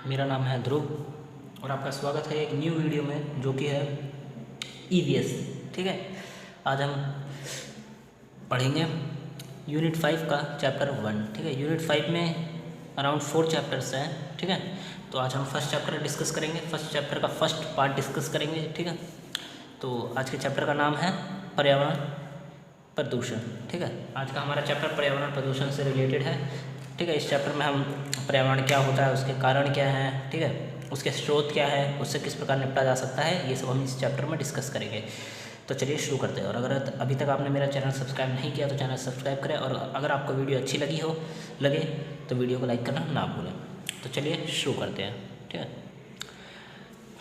मेरा नाम है ध्रुव और आपका स्वागत है एक न्यू वीडियो में जो कि है ईवीएस। ठीक है, आज हम पढ़ेंगे यूनिट 5 का चैप्टर 1। ठीक है, यूनिट 5 में अराउंड 4 चैप्टर्स हैं। ठीक है, तो आज हम फर्स्ट चैप्टर डिस्कस करेंगे, फर्स्ट चैप्टर का फर्स्ट पार्ट डिस्कस करेंगे। ठीक है, तो आज के चैप्टर का नाम है पर्यावरण प्रदूषण। ठीक है, आज का हमारा चैप्टर पर्यावरण प्रदूषण से रिलेटेड है। ठीक है, इस चैप्टर में हम पर्यावरण क्या होता है, उसके कारण क्या हैं, ठीक है, उसके स्रोत क्या है, उससे किस प्रकार निपटा जा सकता है, ये सब हम इस चैप्टर में डिस्कस करेंगे। तो चलिए शुरू करते हैं। और अगर अभी तक आपने मेरा चैनल सब्सक्राइब नहीं किया तो चैनल सब्सक्राइब करें, और अगर आपको वीडियो अच्छी लगे तो वीडियो को लाइक करना ना भूलें। तो चलिए शुरू करते हैं। ठीक है,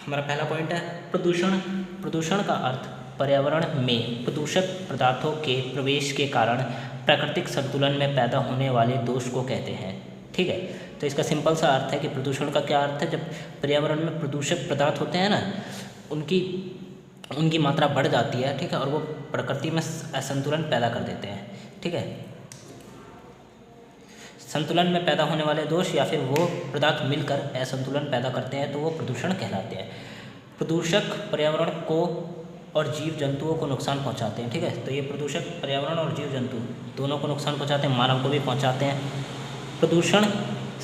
हमारा पहला पॉइंट है प्रदूषण। प्रदूषण का अर्थ पर्यावरण में प्रदूषक पदार्थों के प्रवेश के कारण प्राकृतिक संतुलन में पैदा होने वाले दोष को कहते हैं। ठीक है, तो इसका सिंपल सा अर्थ है कि प्रदूषण का क्या अर्थ है। जब पर्यावरण में प्रदूषक पदार्थ होते हैं ना, उनकी मात्रा बढ़ जाती है। ठीक है, और वो प्रकृति में असंतुलन पैदा कर देते हैं। ठीक है, संतुलन में पैदा होने वाले दोष या फिर वो पदार्थ मिलकर असंतुलन पैदा करते हैं तो वो प्रदूषण कहलाते हैं। प्रदूषक पर्यावरण को और जीव जंतुओं को नुकसान पहुंचाते हैं। ठीक है, तो ये प्रदूषक पर्यावरण और जीव जंतु दोनों को नुकसान पहुंचाते हैं, मानव को भी पहुंचाते हैं। प्रदूषण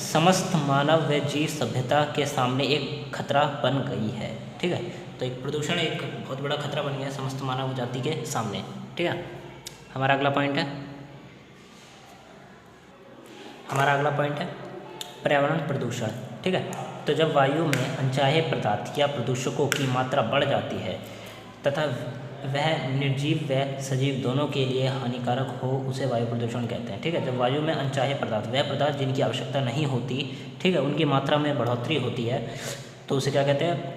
समस्त मानव व जीव सभ्यता के सामने एक खतरा बन गई है। ठीक है, तो एक प्रदूषण एक बहुत बड़ा खतरा बन गया है समस्त मानव जाति के सामने। ठीक है, हमारा अगला पॉइंट है पर्यावरण प्रदूषण। ठीक है, तो जब वायु में अनचाहे पदार्थ या प्रदूषकों की मात्रा बढ़ जाती है तथा वह निर्जीव व सजीव दोनों के लिए हानिकारक हो, उसे वायु प्रदूषण कहते हैं। ठीक है, जब वायु में अनचाहे पदार्थ, वह पदार्थ जिनकी आवश्यकता नहीं होती, ठीक है, उनकी मात्रा में बढ़ोतरी होती है तो उसे क्या कहते हैं,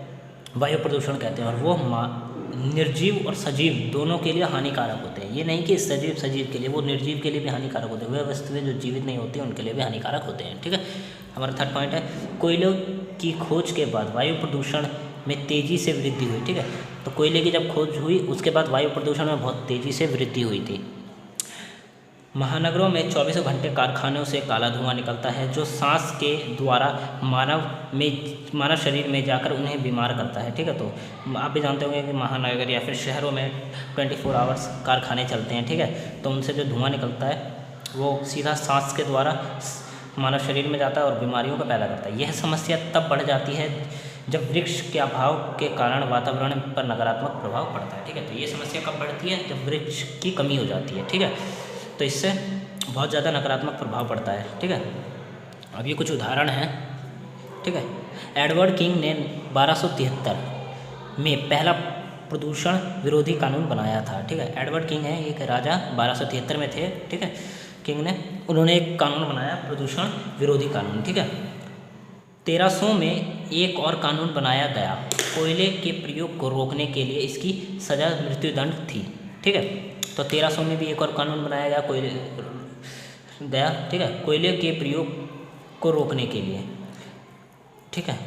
वायु प्रदूषण कहते हैं। और वो निर्जीव और सजीव दोनों के लिए हानिकारक होते हैं। ये नहीं कि सजीव के लिए, वो निर्जीव के लिए भी हानिकारक होते हैं। वह वस्तुएं जो जीवित नहीं होती उनके लिए भी हानिकारक होते हैं। ठीक है, हमारा थर्ड पॉइंट है कोयलों की खोज के बाद वायु प्रदूषण में तेज़ी से वृद्धि हुई। ठीक है, तो कोयले की जब खोज हुई उसके बाद वायु प्रदूषण में बहुत तेज़ी से वृद्धि हुई थी। महानगरों में 24 घंटे कारखानों से काला धुआं निकलता है जो सांस के द्वारा मानव शरीर में जाकर उन्हें बीमार करता है। ठीक है, तो आप भी जानते होंगे कि महानगर या फिर शहरों में 24 आवर्स कारखाने चलते हैं। ठीक है, तो उनसे जो धुआं निकलता है वो सीधा सांस के द्वारा मानव शरीर में जाता है और बीमारियों को पैदा करता है। यह समस्या तब बढ़ जाती है जब वृक्ष के अभाव के कारण वातावरण पर नकारात्मक प्रभाव पड़ता है। ठीक है, तो ये समस्या कब बढ़ती है, जब वृक्ष की कमी हो जाती है। ठीक है, तो इससे बहुत ज़्यादा नकारात्मक प्रभाव पड़ता है। ठीक है, अब ये कुछ उदाहरण हैं। ठीक है, एडवर्ड किंग ने 1273 में पहला प्रदूषण विरोधी कानून बनाया था। ठीक है, एडवर्ड किंग है एक राजा, 1273 में थे। ठीक है, उन्होंने एक कानून बनाया, प्रदूषण विरोधी कानून। ठीक है, 1300 में एक और कानून बनाया गया, कोयले के प्रयोग को रोकने के लिए इसकी सज़ा मृत्युदंड थी। ठीक है, तो 1300 में भी एक और कानून बनाया गया ठीक है, कोयले के प्रयोग को रोकने के लिए। ठीक है,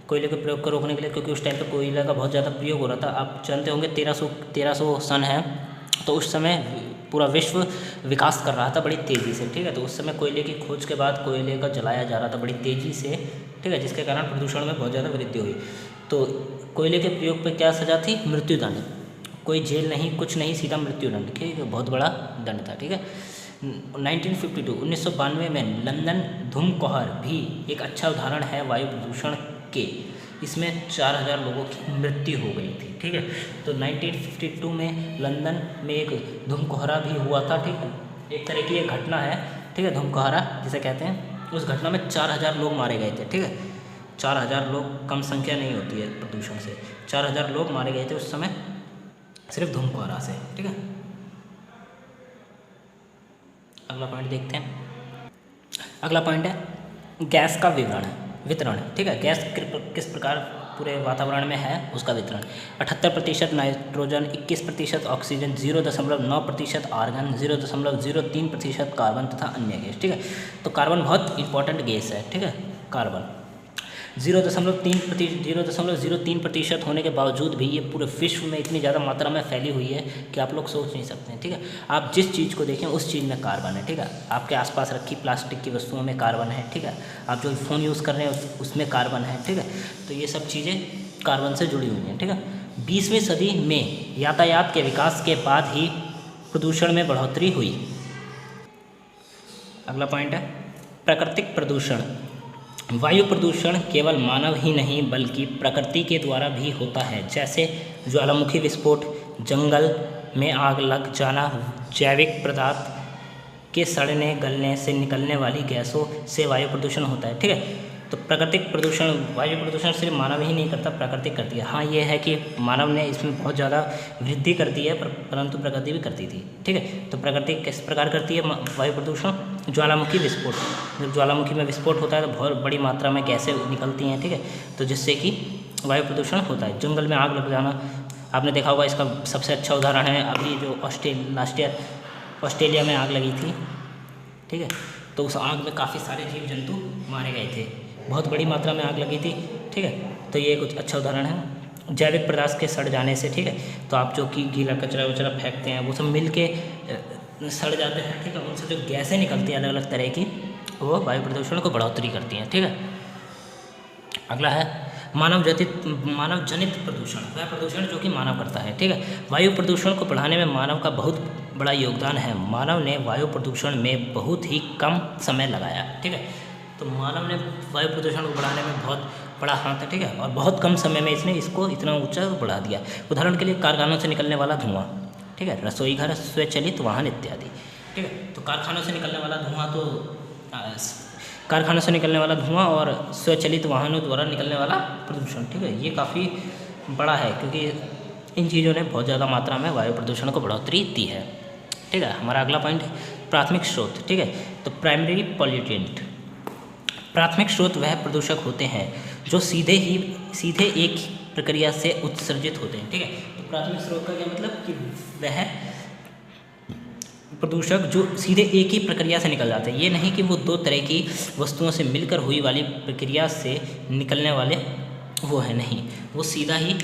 कोयले के प्रयोग को रोकने के लिए, क्योंकि उस टाइम पे कोयले का बहुत ज़्यादा प्रयोग हो रहा था। आप जानते होंगे 1300 सन है, तो उस समय पूरा विश्व विकास कर रहा था बड़ी तेज़ी से। ठीक है, तो उस समय कोयले की खोज के बाद कोयले का जलाया जा रहा था बड़ी तेज़ी से। ठीक है, जिसके कारण प्रदूषण में बहुत ज़्यादा वृद्धि हुई। तो कोयले के प्रयोग पर क्या सज़ा थी, मृत्युदंड। कोई जेल नहीं, कुछ नहीं, सीधा मृत्युदंड। ठीक है, बहुत बड़ा दंड था। ठीक है, 1992 में लंदन धूमकोहर भी एक अच्छा उदाहरण है वायु प्रदूषण के। इसमें 4000 लोगों की मृत्यु हो गई थी। ठीक है, तो 1952 में लंदन में एक धूमकोहरा भी हुआ था। ठीक है, एक तरह की एक घटना है। ठीक है, धूमकोहरा जिसे कहते हैं, उस घटना में 4000 लोग मारे गए थे। ठीक है, 4000 लोग कम संख्या नहीं होती है प्रदूषण से। 4000 लोग मारे गए थे उस समय सिर्फ धूमकोहरा से। ठीक है, अगला पॉइंट देखते हैं। अगला पॉइंट है गैस का वितरण। ठीक है, गैस किस प्रकार पूरे वातावरण में है उसका वितरण। 78% नाइट्रोजन, 21% ऑक्सीजन, 0.9% आर्गन, 0.03% कार्बन तथा अन्य गैस। ठीक है, तो कार्बन बहुत इंपॉर्टेंट गैस है। ठीक है, कार्बन 0.03% होने के बावजूद भी ये पूरे विश्व में इतनी ज़्यादा मात्रा में फैली हुई है कि आप लोग सोच नहीं सकते हैं, ठीक है। आप जिस चीज़ को देखें उस चीज़ में कार्बन है, ठीक है। आपके आसपास रखी प्लास्टिक की वस्तुओं में कार्बन है, ठीक है। आप जो फ़ोन यूज़ कर रहे हैं उसमें कार्बन है, ठीक है। तो ये सब चीज़ें कार्बन से जुड़ी हुई हैं, ठीक है। 20वीं सदी में यातायात के विकास के बाद ही प्रदूषण में बढ़ोतरी हुई। अगला पॉइंट है प्राकृतिक प्रदूषण। वायु प्रदूषण केवल मानव ही नहीं बल्कि प्रकृति के द्वारा भी होता है, जैसे ज्वालामुखी विस्फोट, जंगल में आग लग जाना, जैविक पदार्थ के सड़ने गलने से निकलने वाली गैसों से वायु प्रदूषण होता है, ठीक है। तो प्राकृतिक प्रदूषण, वायु प्रदूषण सिर्फ मानव ही नहीं करता, प्रकृति करती है। हाँ, ये है कि मानव ने इसमें बहुत ज़्यादा वृद्धि कर दी है, परंतु प्रकृति भी करती थी, ठीक है। तो प्रकृति किस प्रकार करती है वायु प्रदूषण? ज्वालामुखी विस्फोट। जब ज्वालामुखी में विस्फोट होता है तो बहुत बड़ी मात्रा में गैसें निकलती हैं, ठीक है। तो जिससे कि वायु प्रदूषण होता है। जंगल में आग लग जाना, आपने देखा होगा, इसका सबसे अच्छा उदाहरण है अभी जो लास्ट ईयर ऑस्ट्रेलिया में आग लगी थी, ठीक है। तो उस आग में काफ़ी सारे जीव जंतु मारे गए थे, बहुत बड़ी मात्रा में आग लगी थी, ठीक है। तो ये कुछ अच्छा उदाहरण है जैविक पदार्थ के सड़ जाने से, ठीक है। तो आप जो कि गीला कचरा वचरा फेंकते हैं वो सब मिल के सड़ जाते हैं, ठीक है। उनसे जो गैसें निकलती हैं अलग अलग तरह की, वो वायु प्रदूषण को बढ़ोतरी करती हैं, ठीक है। अगला है मानव जनित प्रदूषण। वह प्रदूषण जो कि मानव करता है, ठीक है। वायु प्रदूषण को बढ़ाने में मानव का बहुत बड़ा योगदान है। मानव ने वायु प्रदूषण में बहुत ही कम समय लगाया, ठीक है। तो मानव ने वायु प्रदूषण को बढ़ाने में बहुत बड़ा हाथ है, ठीक है। और बहुत कम समय में इसने इसको इतना ऊंचा बढ़ा दिया। उदाहरण के लिए कारखानों से निकलने वाला धुआं, ठीक है, रसोई घर, स्वचालित वाहन इत्यादि, ठीक है। तो कारखानों से निकलने वाला धुआं और स्वचालित वाहनों द्वारा निकलने वाला प्रदूषण, ठीक है, ये काफ़ी बड़ा है क्योंकि इन चीज़ों ने बहुत ज़्यादा मात्रा में वायु प्रदूषण को बढ़ोतरी दी है, ठीक है। हमारा अगला पॉइंट है प्राथमिक स्रोत, ठीक है। तो प्राइमरी पॉल्यूटेंट। प्राथमिक स्रोत वह प्रदूषक होते हैं जो सीधे एक प्रक्रिया से उत्सर्जित होते हैं, ठीक है। तो प्राथमिक स्रोत का क्या मतलब कि वह प्रदूषक जो सीधे एक ही प्रक्रिया से निकल जाते हैं। ये नहीं कि वो दो तरह की वस्तुओं से मिलकर हुई वाली प्रक्रिया से निकलने वाले वो है, नहीं, वो सीधा ही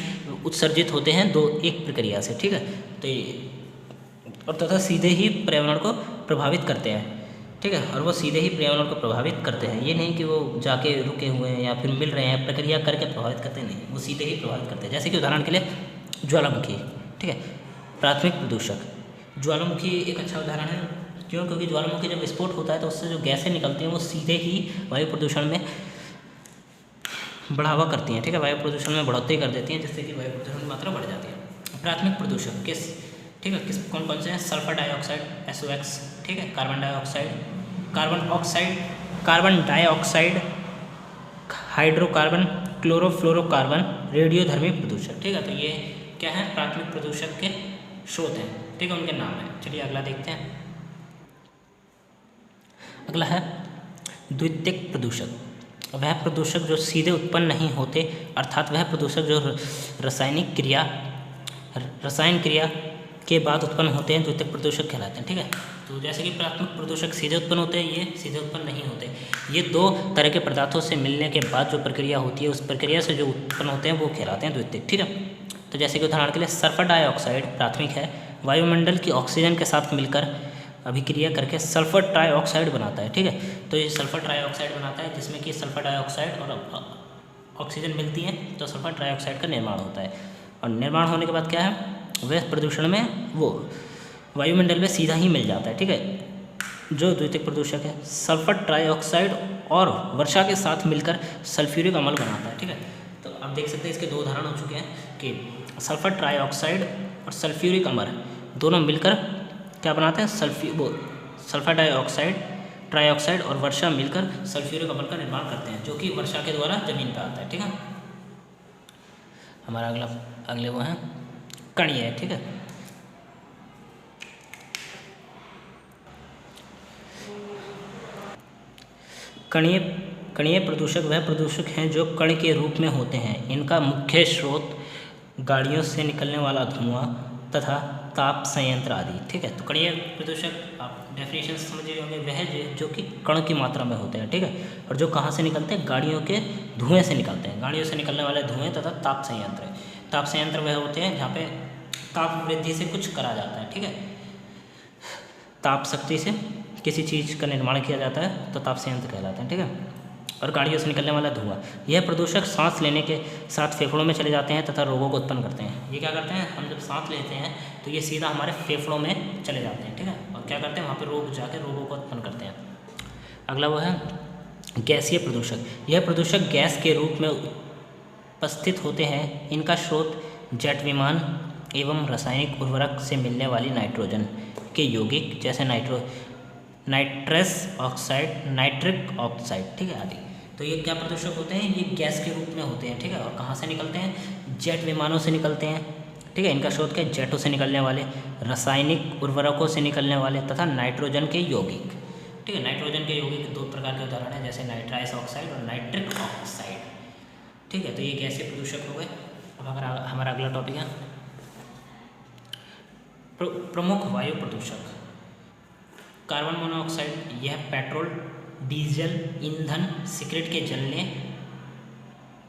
उत्सर्जित होते हैं एक प्रक्रिया से, ठीक है। तो और तथा सीधे ही पर्यावरण को प्रभावित करते हैं, ठीक है। और वो सीधे ही पर्यावरण को प्रभावित करते हैं, ये नहीं कि वो जाके रुके हुए हैं या फिर मिल रहे हैं प्रक्रिया करके प्रभावित करते नहीं, वो सीधे ही प्रभावित करते हैं। जैसे कि उदाहरण के लिए ज्वालामुखी, ठीक है, प्राथमिक प्रदूषक। ज्वालामुखी एक अच्छा उदाहरण है, क्यों? क्योंकि ज्वालामुखी जब विस्फोट होता है तो उससे जो गैसें निकलती हैं वो सीधे ही वायु प्रदूषण में बढ़ावा करती हैं, ठीक है, वायु प्रदूषण में बढ़ोतरी कर देती हैं, जिससे कि वायु प्रदूषण की मात्रा बढ़ जाती है। प्राथमिक प्रदूषक ठीक है, कौन कौन से हैं? सल्फर डाइऑक्साइड SOx, ठीक है, कार्बन डाइऑक्साइड, हाइड्रोकार्बन, क्लोरोफ्लोरोकार्बन, रेडियोधर्मी प्रदूषक, ठीक है। तो ये क्या है? प्राथमिक प्रदूषक के स्रोत हैं, ठीक है, उनके नाम हैं। चलिए अगला देखते हैं। अगला है द्वितीयक प्रदूषक। वह प्रदूषक जो सीधे उत्पन्न नहीं होते, अर्थात वह प्रदूषक जो रसायन क्रिया के बाद उत्पन्न होते हैं, द्वितीयक प्रदूषक कहलाते हैं, ठीक है। तो जैसे कि प्राथमिक प्रदूषक सीधे उत्पन्न होते हैं, ये सीधे उत्पन्न नहीं होते। ये दो तरह के पदार्थों से मिलने के बाद जो प्रक्रिया होती है, उस प्रक्रिया से जो उत्पन्न होते हैं वो कहलाते हैं द्वितीयक, ठीक है। तो जैसे कि उदाहरण के लिए सल्फर डाइऑक्साइड प्राथमिक है, वायुमंडल की ऑक्सीजन के साथ मिलकर अभिक्रिया करके सल्फर ट्राइऑक्साइड बनाता है, ठीक है। तो ये सल्फर ट्राइऑक्साइड बनाता है, जिसमें कि सल्फर डाइऑक्साइड और ऑक्सीजन मिलती है, तो सल्फर ट्राइऑक्साइड का निर्माण होता है। और निर्माण होने के बाद क्या है? वह प्रदूषण में वो वायुमंडल में सीधा ही मिल जाता है, ठीक है। जो द्वितीयक प्रदूषक है, सल्फर ट्राइऑक्साइड और वर्षा के साथ मिलकर सल्फ्यूरिक अम्ल बनाता है, ठीक है। तो आप देख सकते हैं इसके दो उदाहरण हो चुके हैं कि सल्फर ट्राइऑक्साइड और सल्फ्यूरिक अम्ल दोनों मिलकर क्या बनाते हैं? सल्फर ट्राइऑक्साइड और वर्षा मिलकर सल्फ्यूरिक अम्ल का निर्माण करते हैं, जो कि वर्षा के द्वारा जमीन पर आता है, ठीक है। हमारा अगले वो हैं कणीय, ठीक है। कणीय प्रदूषक वह प्रदूषक हैं जो कण के रूप में होते हैं। इनका मुख्य स्रोत गाड़ियों से निकलने वाला धुआं तथा ताप संयंत्र आदि। ठीक है, तो कणीय प्रदूषक आप डेफिनेशन समझ रहे होंगे, वह जो कि कण की मात्रा में होते हैं। ठीक है, और जो कहाँ से निकलते हैं, गाड़ियों के धुएँ से निकलते हैं, गाड़ियों से निकलने वाले धुएँ तथा ताप संयंत्र। ताप संयंत्र वह होते हैं जहाँ पे ताप वृद्धि से कुछ करा जाता है। ठीक है, ताप शक्ति से किसी चीज़ का निर्माण किया जाता है तो ताप संयंत्र कहलाते हैं। ठीक है, और गाड़ियों से निकलने वाला धुआं, यह प्रदूषक सांस लेने के साथ फेफड़ों में चले जाते हैं तथा रोगों को उत्पन्न करते हैं। ये क्या करते हैं, हम जब सांस लेते हैं तो ये सीधा हमारे फेफड़ों में चले जाते हैं। ठीक है, और क्या करते हैं, वहाँ पे रोग जाके रोगों को उत्पन्न करते हैं। अगला वो है गैसीय प्रदूषक। यह प्रदूषक गैस के रूप में उपस्थित होते हैं। इनका स्रोत जेट विमान एवं रासायनिक उर्वरक से मिलने वाली नाइट्रोजन के यौगिक जैसे नाइट्रस ऑक्साइड, नाइट्रिक ऑक्साइड, ठीक है, आदि। तो ये क्या प्रदूषक होते हैं, ये गैस के रूप में होते हैं। ठीक है, और कहाँ से निकलते हैं, जेट विमानों से निकलते हैं। ठीक है, इनका स्रोत क्या है, जेटों से निकलने वाले, रासायनिक उर्वरकों से निकलने वाले तथा नाइट्रोजन के यौगिक। ठीक है, नाइट्रोजन के यौगिक दो प्रकार के उदाहरण हैं, जैसे नाइट्रस ऑक्साइड और नाइट्रिक ऑक्साइड। ठीक है, तो ये गैसीय प्रदूषक हो गए। अब हमारा अगला टॉपिक है प्रमुख वायु प्रदूषक। कार्बन मोनोऑक्साइड, यह पेट्रोल, डीजल ईंधन सिगरेट के जलने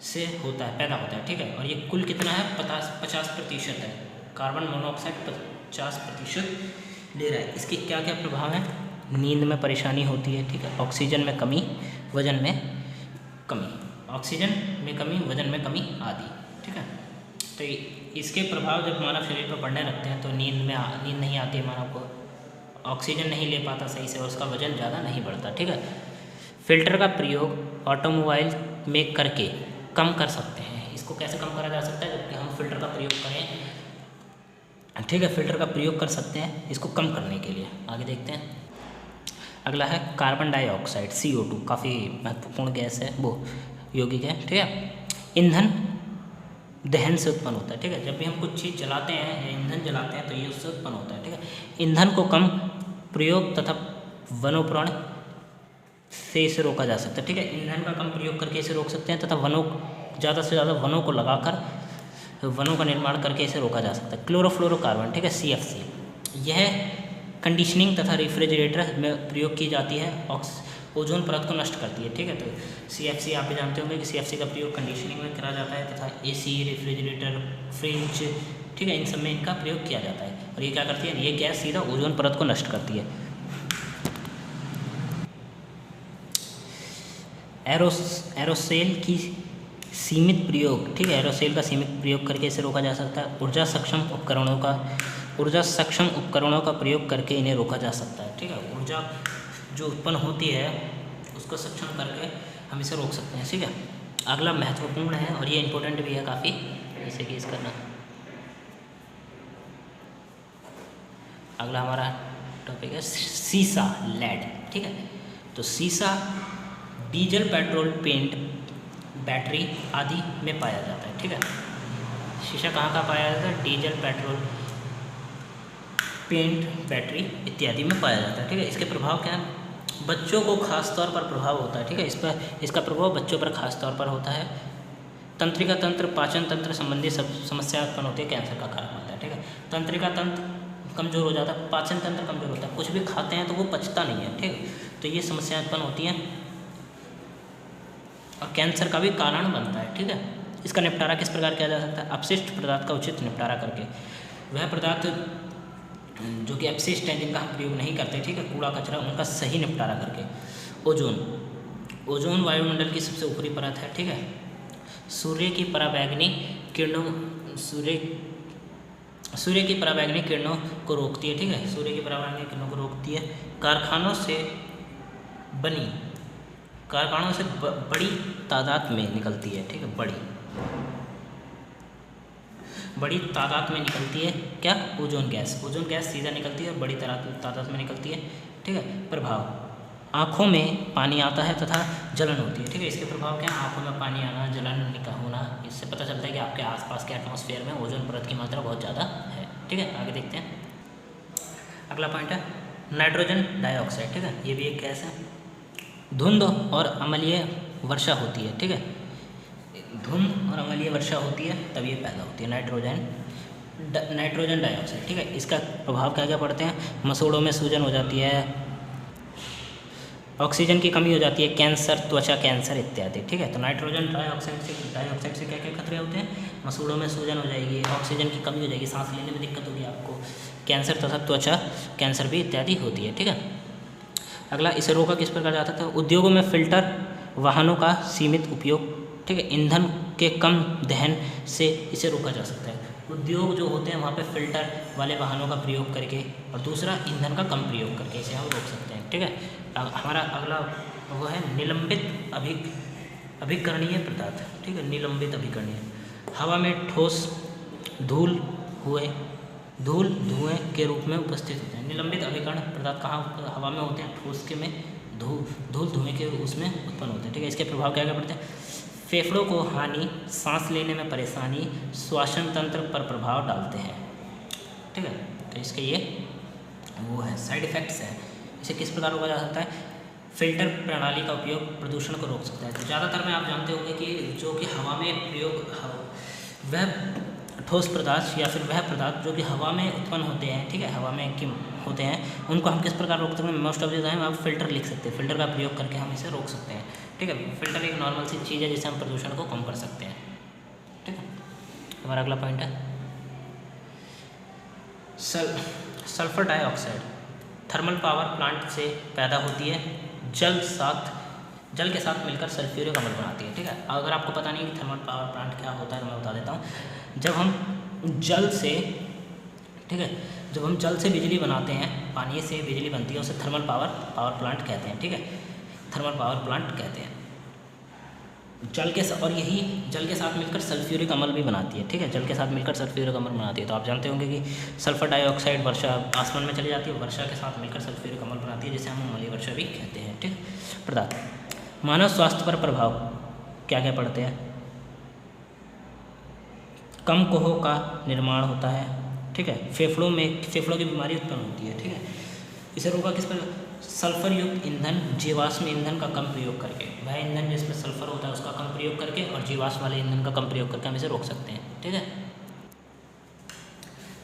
से होता है, पैदा होता है। ठीक है, और ये कुल कितना है, 50% है। कार्बन मोनोऑक्साइड 50% ले रहा है। इसके क्या क्या प्रभाव हैं, नींद में परेशानी होती है। ठीक है, ऑक्सीजन में कमी, वजन में कमी, ऑक्सीजन में कमी, वजन में कमी आदि। ठीक है, तो इसके प्रभाव जब मानव शरीर पर पड़ने लगते हैं तो नींद नहीं आती है मानव को, ऑक्सीजन नहीं ले पाता सही से और उसका वजन ज़्यादा नहीं बढ़ता। ठीक है, फिल्टर का प्रयोग ऑटोमोबाइल में करके कम कर सकते हैं। इसको कैसे कम करा जा सकता है, जबकि हम फिल्टर का प्रयोग करें। ठीक है, फिल्टर का प्रयोग कर सकते हैं इसको कम करने के लिए। आगे देखते हैं, अगला है कार्बन डाइऑक्साइड, CO2, काफ़ी महत्वपूर्ण गैस है, वो यौगिक है। ठीक है, ईंधन दहन से उत्पन्न होता है। ठीक है, जब भी हम कुछ चीज़ जलाते हैं या ईंधन जलाते हैं तो ये उससे उत्पन्न होता है। ठीक है, ईंधन को कम प्रयोग तथा वनोपरण से इसे रोका जा सकता है। ठीक है, ईंधन का कम प्रयोग करके इसे रोक सकते हैं तथा ज़्यादा से ज़्यादा वनों को लगाकर वनों का निर्माण करके इसे रोका जा सकता है। क्लोरोफ्लोरोकार्बन, ठीक है, CFC, यह कंडीशनिंग तथा रेफ्रिजरेटर में प्रयोग की जाती है, ओजोन परत को नष्ट करती है। ठीक है, तो CFC आप भी जानते होंगे कि CFC का प्रयोग कंडीशनिंग में करा जाता है तथा AC, रेफ्रिजरेटर, फ्रिज, ठीक है, इन सब में इनका प्रयोग किया जाता है। और ये क्या करती है, ये गैस सीधा ओजोन परत को नष्ट करती है। एरोसेल की सीमित प्रयोग, ठीक है, एरोसेल का सीमित प्रयोग करके इसे रोका जा सकता है। ऊर्जा सक्षम उपकरणों का प्रयोग करके इन्हें रोका जा सकता है। ठीक है, ऊर्जा जो उत्पन्न होती है उसको सक्षम करके हम इसे रोक सकते हैं। ठीक है, अगला महत्वपूर्ण है और ये इंपॉर्टेंट भी है काफ़ी, जैसे कि इसका ना अगला हमारा टॉपिक है सीसा, लेड। ठीक है, तो सीसा डीजल, पेट्रोल, पेंट, बैटरी आदि में पाया जाता है। ठीक है, शीशा कहाँ पाया जाता है, डीजल, पेट्रोल, पेंट, बैटरी इत्यादि में पाया जाता है। ठीक है, इसके प्रभाव क्या है, बच्चों को खास तौर पर प्रभाव होता है। ठीक है, इसका प्रभाव बच्चों पर खास तौर पर होता है। तंत्रिका तंत्र, पाचन तंत्र संबंधी समस्या उत्पन्न होती है, कैंसर का कारण होता है। ठीक है, तंत्रिका तंत्र कमज़ोर हो जाता है, पाचन तंत्र कमज़ोर होता है, कुछ भी खाते हैं तो वो पचता नहीं है। ठीक है, तो ये समस्याएं उत्पन्न होती हैं और कैंसर का भी कारण बनता है। ठीक है, इसका निपटारा किस प्रकार किया जा सकता है, अपशिष्ट पदार्थ का उचित निपटारा करके। वह पदार्थ जो कि अपशिष्ट हैं, जिनका हम प्रयोग नहीं करते, ठीक है, कूड़ा कचरा, उनका सही निपटारा करके। ओजोन वायुमंडल की सबसे ऊपरी परत है। ठीक है, सूर्य की पराबैंगनी किरणों को रोकती है। ठीक है, सूर्य की पराबैंगनी किरणों को रोकती है। कारखानों से बड़ी तादाद में निकलती है। ठीक है, बड़ी तादाद में निकलती है क्या, ओजोन गैस सीधा निकलती है और बड़ी तादाद में निकलती है। ठीक है, प्रभाव, आँखों में पानी आता है तथा जलन होती है। ठीक है, इसके प्रभाव क्या है, आँखों में पानी आना, जलन होना, इससे पता चलता है कि आपके आसपास के एटमॉस्फेयर में ओजोन परत की मात्रा बहुत ज़्यादा है। ठीक है, आगे देखते हैं, अगला पॉइंट है नाइट्रोजन डाइऑक्साइड। ठीक है, ये भी एक गैस है। धुंध और अम्लीय वर्षा होती है। ठीक है, धुंध और अम्लीय वर्षा होती है तब ये पैदा होती है। नाइट्रोजन डाइऑक्साइड, ठीक है। इसका प्रभाव क्या क्या पड़ते हैं, मसूड़ों में सूजन हो जाती है, ऑक्सीजन की कमी हो जाती है, कैंसर, त्वचा कैंसर इत्यादि, ठीक है। तो नाइट्रोजन डाइऑक्साइड से क्या क्या खतरे होते हैं, मसूड़ों में सूजन हो जाएगी, ऑक्सीजन की कमी हो जाएगी, सांस लेने में दिक्कत होगी आपको, कैंसर तथा त्वचा कैंसर भी इत्यादि होती है, ठीक है। अगला, इसे रोका किस प्रकार जाता था, उद्योगों में फिल्टर, वाहनों का सीमित उपयोग, ठीक है, ईंधन के कम दहन से इसे रोका जा सकता है। उद्योग जो होते हैं वहाँ पे फिल्टर वाले वाहनों का प्रयोग करके और दूसरा ईंधन का कम प्रयोग करके इसे हम रोक सकते हैं, ठीक है। हमारा अगला वो है निलंबित अभिकरणीय पदार्थ, ठीक है, निलंबित अभिकरणीय। हवा में ठोस धूल धुएं के रूप में उपस्थित होते हैं। निलंबित अभिकरण पदार्थ कहाँ हवा में होते हैं, ठोस के में धूल धुएं के उसमें उत्पन्न होते हैं, ठीक है। इसके प्रभाव क्या क्या पड़ते हैं, फेफड़ों को हानि, सांस लेने में परेशानी, श्वसन तंत्र पर प्रभाव डालते हैं, ठीक है। तो इसके ये वो है साइड इफ़ेक्ट्स हैं। इसे किस प्रकार रोका जा सकता है, फिल्टर प्रणाली का उपयोग प्रदूषण को रोक सकता है। तो ज़्यादातर में आप जानते होंगे कि जो कि हवा में प्रयोग वह ठोस पदार्थ या फिर वह पदार्थ जो कि हवा में उत्पन्न होते हैं, ठीक है, हवा में होते हैं, उनको हम किस प्रकार रोक सकते हैं, मोस्ट ऑफ द टाइम आप फिल्टर लिख सकते हैं, फिल्टर का प्रयोग करके हम इसे रोक सकते हैं, ठीक है। फिल्टर एक नॉर्मल सी चीज़ है जिससे हम प्रदूषण को कम कर सकते हैं, ठीक है। हमारा अगला पॉइंट है sulphur dioxide, thermal power plant से पैदा होती है, जल के साथ मिलकर सल्फ्यूरिक अम्ल बनाती है, ठीक है। अगर आपको पता नहीं कि थर्मल पावर प्लांट क्या होता है तो मैं बता देता हूँ। जब हम जल से, ठीक है, जब हम जल से बिजली बनाते हैं, पानी से बिजली बनती है, उसे थर्मल पावर प्लांट कहते हैं, ठीक है, थर्मल पावर प्लांट कहते हैं। और यही जल के साथ मिलकर सल्फ्यूरिक अम्ल भी बनाती है, ठीक है, जल के साथ मिलकर सल्फ्यूरिक अम्ल बनाती है। तो आप जानते होंगे कि सल्फर डाइऑक्साइड वर्षा आसमान में चली जाती है, वर्षा के साथ मिलकर सल्फ्यूरिक अम्ल बनाती है, जिसे हम अम्लीय वर्षा भी कहते हैं, ठीक है। पदार्थ मानव स्वास्थ्य पर प्रभाव क्या क्या पड़ते हैं, कम कोह का निर्माण होता है, ठीक है, फेफड़ों की बीमारी उत्पन्न होती है, ठीक है। इसे रोका किस पर, सल्फर युक्त ईंधन, जीवाश्म ईंधन का कम प्रयोग करके, वह ईंधन जिसमें सल्फर होता है उसका कम प्रयोग करके और जीवाश्म वाले ईंधन का कम प्रयोग करके हम इसे रोक सकते हैं, ठीक है।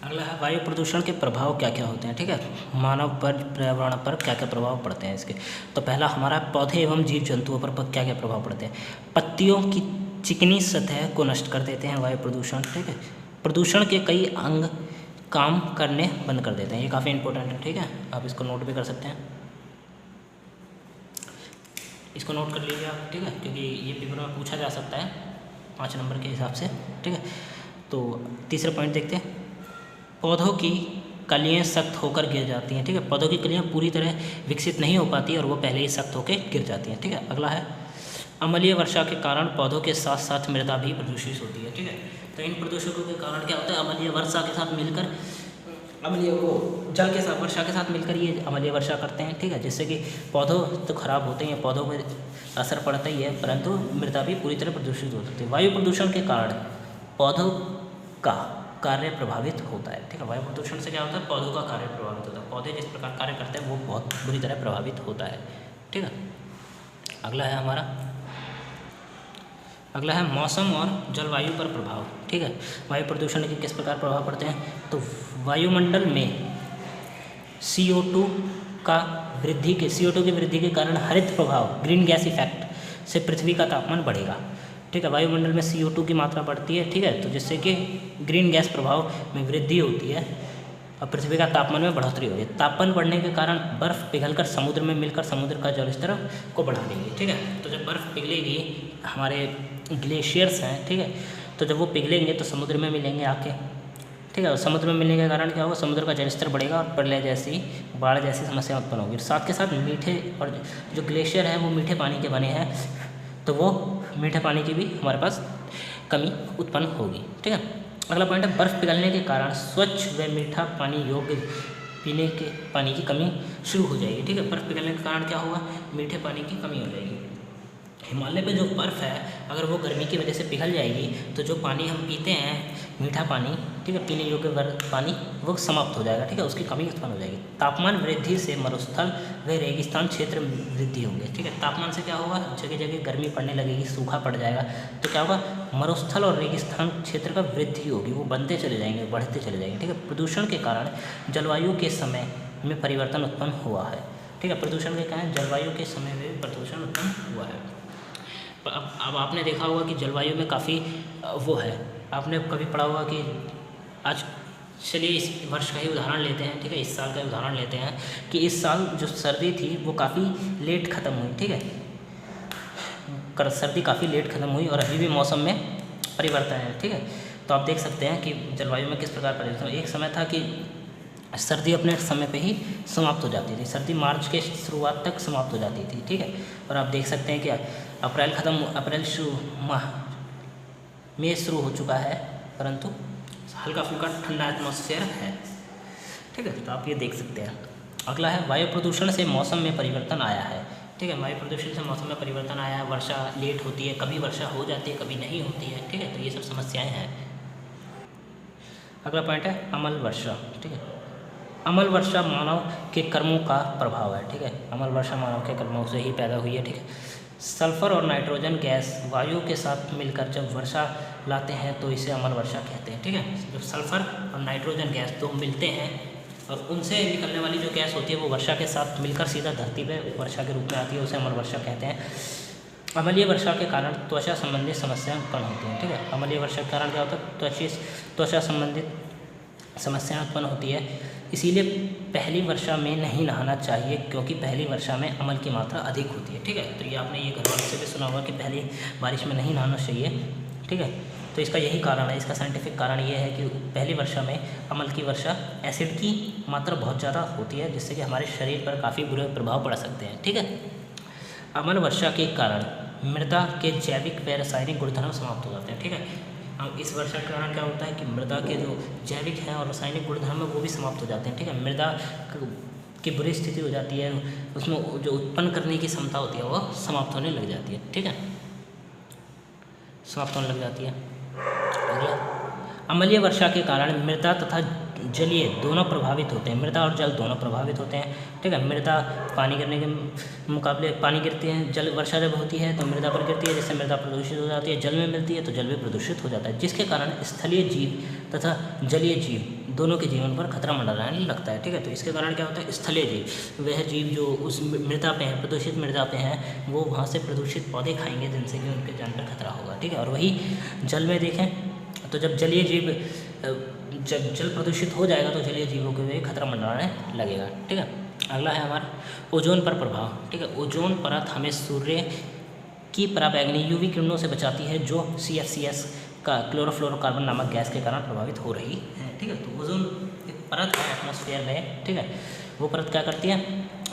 अगला है वायु प्रदूषण के प्रभाव क्या क्या होते हैं, ठीक है, मानव पर, पर्यावरण पर क्या क्या प्रभाव पड़ते हैं इसके। तो पहला हमारा पौधे एवं जीव जंतुओं पर क्या क्या प्रभाव पड़ते हैं, पत्तियों की चिकनी सतह को नष्ट कर देते हैं वायु प्रदूषण, ठीक है। प्रदूषण के कई अंग काम करने बंद कर देते हैं, ये काफ़ी इंपॉर्टेंट है, ठीक है, आप इसको नोट भी कर सकते हैं, इसको नोट कर लीजिए आप, ठीक है, क्योंकि ये पेपर में पूछा जा सकता है 5 नंबर के हिसाब से, ठीक है। तो तीसरा पॉइंट देखते हैं, पौधों की कलियाँ सख्त होकर गिर जाती हैं, ठीक है, पौधों की कलियाँ पूरी तरह विकसित नहीं हो पाती और वो पहले ही सख्त होकर गिर जाती हैं, ठीक है। अगला है अम्लीय वर्षा के कारण पौधों के साथ साथ मृदा भी प्रदूषित होती है, ठीक है। तो इन प्रदूषकों के कारण क्या होता है, अम्लीय वर्षा के साथ मिलकर जल के साथ, वर्षा के साथ मिलकर ये अम्लीय वर्षा करते हैं, ठीक है, जिससे कि पौधों तो खराब होते हैं, पौधों पर असर पड़ता ही है, परंतु मृदा भी पूरी तरह प्रदूषित हो सकती है। वायु प्रदूषण के कारण पौधों का कार्य प्रभावित होता है, ठीक है। वायु प्रदूषण से क्या होता है, पौधों का कार्य प्रभावित होता है, पौधे जिस प्रकार कार्य करते हैं वो बहुत बुरी तरह प्रभावित होता है, ठीक है। अगला है मौसम और जलवायु पर प्रभाव, ठीक है। वायु प्रदूषण के किस प्रकार प्रभाव पड़ते हैं, तो वायुमंडल में CO2 की वृद्धि के कारण हरित प्रभाव, ग्रीन गैस इफेक्ट से पृथ्वी का तापमान बढ़ेगा, ठीक है। वायुमंडल में CO2 की मात्रा बढ़ती है, ठीक है, तो जिससे कि ग्रीन गैस प्रभाव में वृद्धि होती है और पृथ्वी का तापमान में बढ़ोतरी होगी। तापमान बढ़ने के कारण बर्फ़ पिघलकर समुद्र में मिलकर समुद्र का जल स्तर को बढ़ा देगी, ठीक है। तो जब बर्फ़ पिघलेगी, हमारे ग्लेशियर्स हैं, ठीक है, तो जब वो पिघलेंगे तो समुद्र में मिलेंगे आके, ठीक है, और समुद्र में मिलने के कारण क्या होगा, समुद्र का जल स्तर बढ़ेगा और प्रलय जैसी, बाढ़ जैसी समस्या उत्पन्न होगी। साथ के साथ मीठे, और जो ग्लेशियर है वो मीठे पानी के बने हैं, तो वो मीठे पानी की भी हमारे पास कमी उत्पन्न होगी, ठीक है। अगला पॉइंट है बर्फ़ पिघलने के कारण स्वच्छ व मीठा पानी योग्य पीने के पानी की कमी शुरू हो जाएगी, ठीक है। बर्फ़ पिघलने के कारण क्या होगा, मीठे पानी की कमी हो जाएगी। हिमालय पे जो बर्फ़ है, अगर वो गर्मी की वजह से पिघल जाएगी तो जो पानी हम पीते हैं मीठा पानी, ठीक है, पीने योग्य पानी वो समाप्त हो जाएगा, ठीक है, उसकी कमी उत्पन्न हो जाएगी। तापमान वृद्धि से मरुस्थल व रेगिस्तान क्षेत्र में वृद्धि होंगे, ठीक है। तापमान से क्या होगा, जगह जगह गर्मी पड़ने लगेगी, सूखा पड़ जाएगा, तो क्या होगा, मरुस्थल और रेगिस्तान क्षेत्र का वृद्धि होगी, वो बनते चले जाएंगे, बढ़ते चले जाएंगे, ठीक है। प्रदूषण के कारण जलवायु के समय में परिवर्तन उत्पन्न हुआ है, ठीक है। प्रदूषण के कारण जलवायु के समय में भी प्रदूषण उत्पन्न हुआ है। अब आपने देखा होगा कि जलवायु में काफ़ी वो है, आपने कभी पढ़ा होगा कि आज, चलिए इस वर्ष का ही उदाहरण लेते हैं, ठीक है, इस साल का उदाहरण लेते हैं कि इस साल जो सर्दी थी वो काफ़ी लेट ख़त्म हुई, ठीक है, सर्दी काफ़ी लेट ख़त्म हुई और अभी भी मौसम में परिवर्तन है, ठीक है। तो आप देख सकते हैं कि जलवायु में किस प्रकार परिवर्तन। एक समय था कि सर्दी अपने समय पे ही समाप्त हो जाती थी, सर्दी मार्च के शुरुआत तक समाप्त हो जाती थी, ठीक है। और आप देख सकते हैं कि अप्रैल मई शुरू हो चुका है, परंतु हल्का फुल्का ठंडा एटमॉस्फेयर है, ठीक है। तो आप ये देख सकते हैं। अगला है वायु प्रदूषण से मौसम में परिवर्तन आया है, ठीक है। वायु प्रदूषण से मौसम में परिवर्तन आया है, वर्षा लेट होती है, कभी वर्षा हो जाती है, कभी नहीं होती है, ठीक है। तो ये सब समस्याएं हैं। अगला पॉइंट है अमल वर्षा, ठीक है। अमल वर्षा मानव के कर्मों का प्रभाव है, ठीक है। अमल वर्षा मानव के कर्मों से ही पैदा हुई है, ठीक है। सल्फर और नाइट्रोजन गैस वायु के साथ मिलकर जब वर्षा लाते हैं तो इसे अमल वर्षा कहते हैं, ठीक है। जब सल्फर और नाइट्रोजन गैस दो मिलते हैं और उनसे निकलने वाली जो गैस होती है वो वर्षा के साथ मिलकर सीधा धरती पे वर्षा के रूप में आती है, उसे अमल वर्षा कहते हैं। अम्लीय वर्षा के कारण त्वचा संबंधित समस्याएं उत्पन्न होती हैं, ठीक है। अम्लीय वर्षा के कारण क्या होता है, त्वचा संबंधित समस्याएं उत्पन्न होती है। इसीलिए पहली वर्षा में नहीं नहाना चाहिए, क्योंकि पहली वर्षा में अम्ल की मात्रा अधिक होती है, ठीक है। तो ये आपने ये घर वालों से भी सुना होगा कि पहली बारिश में नहीं नहाना चाहिए, ठीक है। तो इसका यही कारण है, इसका साइंटिफिक कारण ये है कि पहली वर्षा में अम्ल की वर्षा, एसिड की मात्रा बहुत ज़्यादा होती है, जिससे कि हमारे शरीर पर काफ़ी बुरे प्रभाव पड़ सकते हैं, ठीक है। अम्ल वर्षा के कारण मृदा के जैविक व रासायनिक गुणधर्म समाप्त हो जाते हैं, ठीक है। अब इस वर्षा के कारण क्या होता है कि मृदा के जो जैविक हैं और रासायनिक गुणधर्म है वो भी समाप्त हो जाते हैं, ठीक है। मृदा की बुरी स्थिति हो जाती है, उसमें जो उत्पन्न करने की क्षमता होती है वो समाप्त होने लग जाती है, ठीक है, समाप्त होने लग जाती है। अम्लीय वर्षा के कारण मृदा तथा जलीय दोनों प्रभावित होते हैं, मृदा और जल दोनों प्रभावित होते हैं, ठीक है। मृदा पानी गिरने के मुकाबले पानी गिरती है, जल वर्षा जब होती है तो मृदा पर गिरती है, जिससे मृदा प्रदूषित हो जाती है। जल में मिलती है तो जल भी प्रदूषित हो जाता है, जिसके कारण स्थलीय जीव तथा जलीय जीव दोनों के जीवन पर खतरा मंडराने लगता है, ठीक है। तो इसके कारण क्या होता है, स्थलीय जीव, वह जीव जो उस मृदा पे हैं, प्रदूषित मृदा पे हैं, वो वहाँ से प्रदूषित पौधे खाएंगे, जिनसे कि उनके जान पर खतरा होगा, ठीक है। और वही जल में देखें तो जब जलीय जीव, जब जल प्रदूषित हो जाएगा तो जलीय जीवों के लिए खतरा मंडराने लगेगा, ठीक है। अगला है हमारा ओजोन पर प्रभाव, ठीक है। ओजोन परत हमें सूर्य की पराबैंगनी यूवी किरणों से बचाती है, जो CFCS का क्लोरोफ्लोरोकार्बन नामक गैस के कारण प्रभावित हो रही है, ठीक है। तो ओजोन एक परत है एटमॉस्फेयर में, ठीक है। वो परत क्या करती है,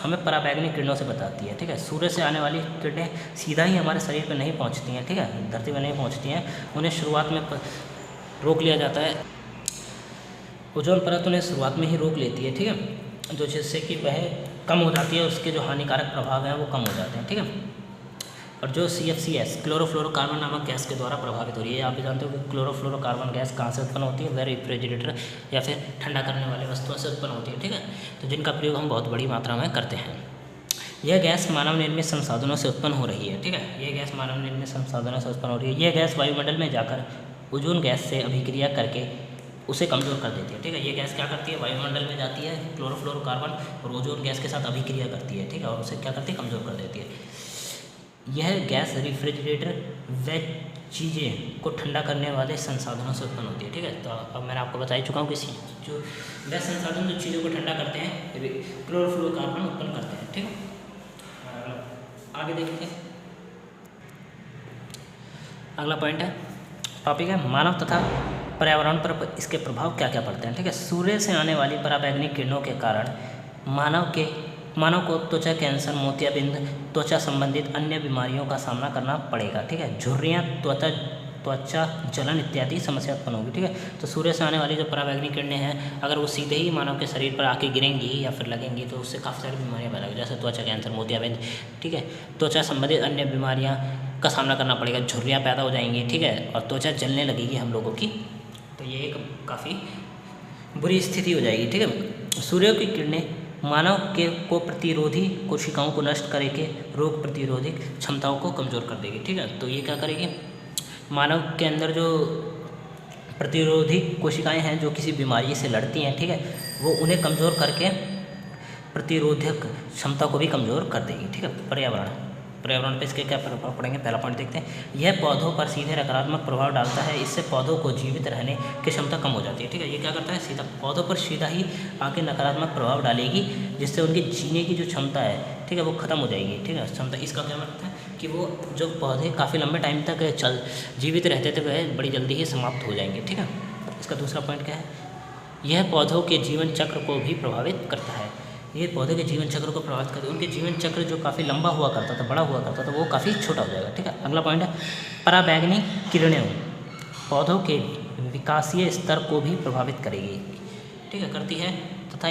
हमें पराबैंगनी किरणों से बचाती है, ठीक है। सूर्य से आने वाली किरणें सीधा ही हमारे शरीर पर नहीं पहुँचती हैं, ठीक है, धरती पर नहीं पहुँचती हैं, उन्हें शुरुआत में रोक लिया जाता है। ओजोन परत उन्हें शुरुआत में ही रोक लेती है, ठीक है, जो जिससे कि वह कम हो जाती है, उसके जो हानिकारक प्रभाव हैं वो कम हो जाते हैं, ठीक है। और जो CFCS क्लोरोफ्लोरोकार्बन नामक गैस के द्वारा प्रभावित हो रही है, आप भी जानते हो कि क्लोरोफ्लोरोकार्बन गैस कहाँ से उत्पन्न होती है, वह रेफ्रिजरेटर या फिर ठंडा करने वाले वस्तुओं से उत्पन्न होती है, ठीक है। तो जिनका प्रयोग हम बहुत बड़ी मात्रा में करते हैं। यह गैस मानव निर्मित संसाधनों से उत्पन्न हो रही है, ठीक है। यह गैस मानव निर्मित संसाधनों से उत्पन्न हो रही है। यह गैस वायुमंडल में जाकर ओजोन गैस से अभिक्रिया करके उसे कमज़ोर कर देती है, ठीक है। ये गैस क्या करती है, वायुमंडल में जाती है, क्लोरोफ्लोरोकार्बन और ओजोन गैस के साथ अभिक्रिया करती है, ठीक है, और उसे क्या करती है, कमज़ोर कर देती है। यह गैस रेफ्रिजरेटर व चीज़ें को ठंडा करने वाले संसाधनों से उत्पन्न होती है, ठीक है। तो अब मैंने आपको बता ही चुका हूँ कि जो वह संसाधन जो चीज़ों को ठंडा करते हैं क्लोरोफ्लोरोकार्बन उत्पन्न करते हैं, ठीक है। आगे देखते हैं, अगला पॉइंट है, टॉपिक है मानव तथा पर्यावरण पर इसके प्रभाव क्या क्या पड़ते हैं, ठीक है। सूर्य से आने वाली पराबैंगनी किरणों के कारण मानव को त्वचा कैंसर, मोतियाबिंद, त्वचा संबंधित अन्य बीमारियों का सामना करना पड़ेगा, ठीक है। झुर्रियाँ, त्वचा जलन इत्यादि समस्या उत्पन्न होगी, ठीक है। तो सूर्य से आने वाली जो पराबैंगनी किरणें हैं, अगर वो सीधे ही मानव के शरीर पर आके गिरेंगी या फिर लगेंगी तो उससे काफ़ी सारी बीमारियाँ पैदा होगी, जैसे त्वचा कैंसर, मोतियाबिंद, ठीक है। त्वचा संबंधित अन्य बीमारियाँ का सामना करना पड़ेगा, झुर्रियाँ पैदा हो जाएंगी, ठीक है, और त्वचा जलने लगेगी हम लोगों की, तो ये एक काफ़ी बुरी स्थिति हो जाएगी, ठीक है। सूर्य की किरणें मानव को प्रतिरोधी कोशिकाओं को नष्ट करके रोग प्रतिरोधी क्षमताओं को कमज़ोर कर देगी, ठीक है। तो ये क्या करेगी, मानव के अंदर जो प्रतिरोधी कोशिकाएं हैं जो किसी बीमारी से लड़ती हैं, ठीक है, वो उन्हें कमज़ोर करके प्रतिरोधक क्षमता को भी कमज़ोर कर देगी, ठीक है। पर्यावरण पे इसके क्या प्रभाव पड़ेंगे, पहला पॉइंट देखते हैं। यह पौधों पर सीधे नकारात्मक प्रभाव डालता है, इससे पौधों को जीवित रहने की क्षमता कम हो जाती है, ठीक है। ये क्या करता है, सीधा पौधों पर सीधा ही आके नकारात्मक प्रभाव डालेगी, जिससे उनकी जीने की जो क्षमता है, ठीक है, वो ख़त्म हो जाएगी, ठीक है। क्षमता इसका क्या मतलब है कि वो जो पौधे काफ़ी लंबे टाइम तक जीवित रहते थे वह बड़ी जल्दी ही समाप्त हो जाएंगे, ठीक है। इसका दूसरा पॉइंट क्या है, यह पौधों के जीवन चक्र को भी प्रभावित करता है। ये पौधे के जीवन चक्र को प्रभावित करते हैं, उनके जीवन चक्र जो काफ़ी लंबा हुआ करता था, बड़ा हुआ करता था, वो काफ़ी छोटा हो जाएगा, ठीक है। अगला पॉइंट है, पराबैंगनी किरणें पौधों के विकासीय स्तर को भी प्रभावित करेगी, ठीक है, करती है तथा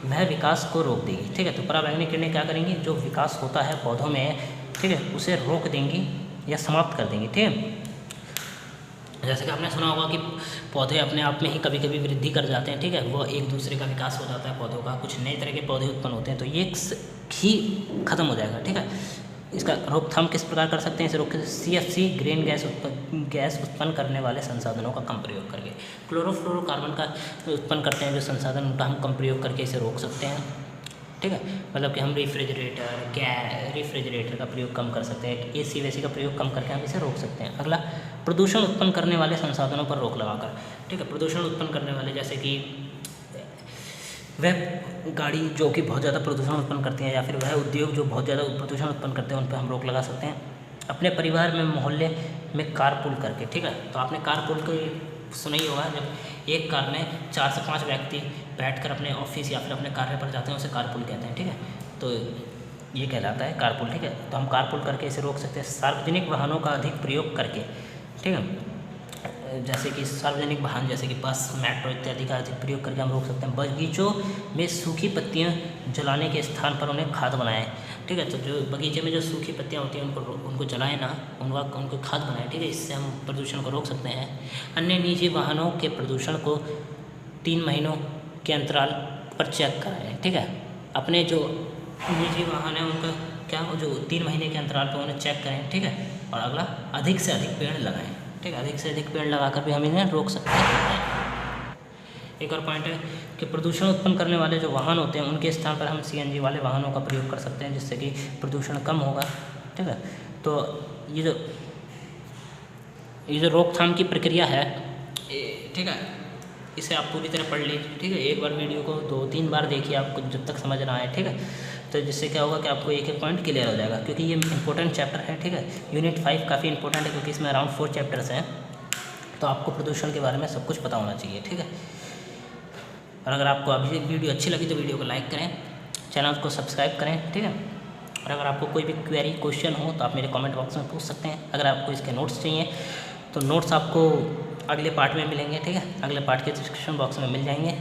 वह विकास को रोक देगी, ठीक है। तो पराबैंगनी किरणें क्या करेंगी, जो विकास होता है पौधों में, ठीक है, उसे रोक देंगी या समाप्त कर देंगी, ठीक है। जैसे कि आपने सुना होगा कि पौधे अपने आप में ही कभी कभी वृद्धि कर जाते हैं, ठीक है, वो एक दूसरे का विकास हो जाता है पौधों का, कुछ नए तरह के पौधे उत्पन्न होते हैं, तो ये ही खत्म हो जाएगा, ठीक है। इसका रोकथाम किस प्रकार कर सकते हैं, इसे रोक CFC ग्रीन गैस उत्पन्न करने वाले संसाधनों का कम प्रयोग करके, क्लोरोफ्लोरोकार्बन का उत्पन्न करते हैं जो संसाधन, उनका हम कम प्रयोग करके इसे रोक सकते हैं, ठीक है। मतलब कि हम रेफ्रिजरेटर का प्रयोग कम कर सकते हैं, AC वैसी का प्रयोग कम करके हम इसे रोक सकते हैं। अगला, प्रदूषण उत्पन्न करने वाले संसाधनों पर रोक लगाकर, ठीक है। प्रदूषण उत्पन्न करने वाले जैसे कि वह गाड़ी जो कि बहुत ज़्यादा प्रदूषण उत्पन्न करती हैं, या फिर वह उद्योग जो बहुत ज़्यादा प्रदूषण उत्पन्न करते हैं, उन पर हम रोक लगा सकते हैं। अपने परिवार में, मोहल्ले में कारपूल करके, ठीक है। तो आपने कारपूल को सुना ही होगा, जब एक कार में 4 से 5 व्यक्ति बैठकर अपने ऑफिस या फिर अपने कार्य पर जाते हैं, उसे कारपूल कहते हैं, ठीक है। तो ये कहलाता है कारपूल, ठीक है। तो हम कारपूल करके इसे रोक सकते हैं। सार्वजनिक वाहनों का अधिक प्रयोग करके, ठीक है, जैसे कि सार्वजनिक वाहन जैसे कि बस, मेट्रो इत्यादि का अधिक प्रयोग करके हम रोक सकते हैं। बगीचों में सूखी पत्तियां जलाने के स्थान पर उन्हें खाद बनाएं, ठीक है। तो जो बगीचे में जो सूखी पत्तियां होती हैं उनको जलाएं ना, उनको खाद बनाएं, ठीक है। इससे हम प्रदूषण को रोक सकते हैं। अन्य निजी वाहनों के प्रदूषण को 3 महीनों के अंतराल पर चेक कराएं, ठीक है। अपने जो निजी वाहन है उनका क्या, जो 3 महीने के अंतराल पर उन्हें चेक करें, ठीक है। और अगला, अधिक से अधिक पेड़ लगाएं, ठीक है। अधिक से अधिक पेड़ लगाकर भी हम इन्हें रोक सकते हैं। एक और पॉइंट है कि प्रदूषण उत्पन्न करने वाले जो वाहन होते हैं उनके स्थान पर हम CNG वाले वाहनों का प्रयोग कर सकते हैं, जिससे कि प्रदूषण कम होगा, ठीक है। तो ये जो रोकथाम की प्रक्रिया है, ठीक है, इसे आप पूरी तरह पढ़ लीजिए, ठीक है। एक बार वीडियो को 2-3 बार देखिए, आपको जब तक समझ ना आए, ठीक है। तो जिससे क्या होगा कि आपको एक एक पॉइंट क्लियर हो जाएगा, क्योंकि ये इंपॉर्टेंट चैप्टर है, ठीक है। यूनिट 5 काफ़ी इंपॉर्टेंट है, क्योंकि इसमें अराउंड 4 चैप्टर्स हैं, तो आपको प्रदूषण के बारे में सब कुछ पता होना चाहिए, ठीक है। और अगर आपको अभी वीडियो अच्छी लगी तो वीडियो को लाइक करें, चैनल को सब्सक्राइब करें, ठीक है। और अगर आपको कोई भी क्वेरी, क्वेश्चन हो तो आप मेरे कमेंट बॉक्स में पूछ सकते हैं। अगर आपको इसके नोट्स चाहिए तो नोट्स आपको अगले पार्ट में मिलेंगे, ठीक है। अगले पार्ट के डिस्क्रिप्शन बॉक्स में मिल जाएंगे।